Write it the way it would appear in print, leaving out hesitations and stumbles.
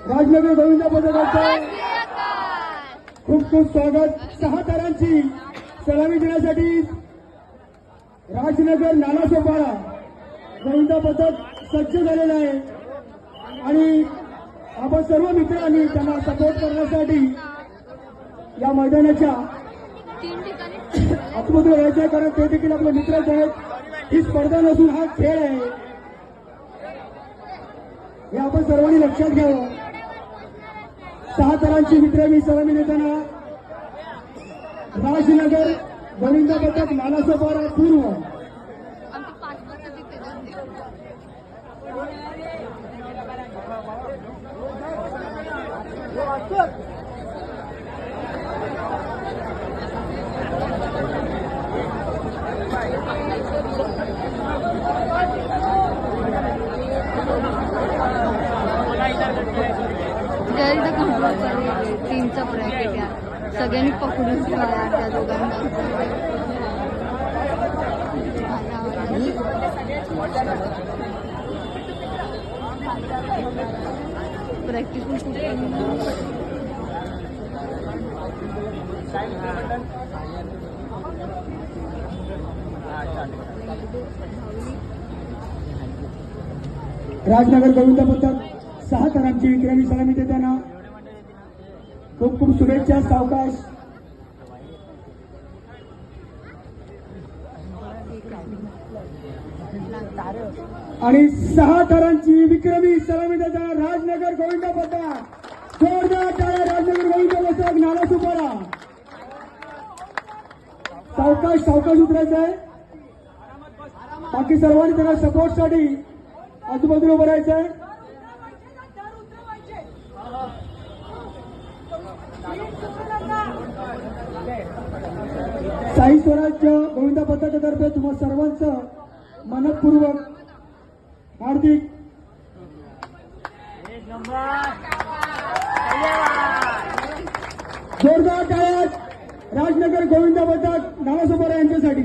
राजनगर गोविंदा पथकाचं खूप खूप स्वागत। 6 तारांची सलामी देण्यासाठी राजनगर नालासोपारा गोविंदा पथक सज्ज झालेलं आहे आणि आपण सर्व मित्रांनी त्यांना सपोर्ट करण्यासाठी या मैदानाच्या आतमध्ये राहायचं, कारण ते देखील आपले मित्रच आहेत। ही स्पर्धा नसून हा खेळ आहे, हे आपण सर्वांनी लक्षात घ्यावं। 6 तारांची मित्रांनी सलामी देताना राजनगर गोविंदा पथक नालासोपारा पूर्व। टीमचा ब्रॅकेट यार सगळ्यांनी पकडून ठेवा यार त्या दोघांना। प्रॅक्टिस राजनगर गोविंदा पथक 6 तारांची विक्रमी सलामी देताना खूप खूप शुभेच्छा। सावकाश आणि 6 तारांची विक्रमी सलामी देताना राजनगर गोविंदा पथक जोरदार टाळ्या। राजनगर गोविंदा पथक नालासोपारा सावकाश सावकाश उतरायचं आहे, बाकी सर्वांनी त्यांना सपोर्टसाठी आजूबाजूला उभं राहायचं आहे। साई स्वराज्य गोविंदा पथकातर्फे तुम्हा सर्वांचं मनपूर्वक हार्दिक जोरदार टाळ्या राजनगर गोविंदा पथक नालासोपारा यांच्यासाठी।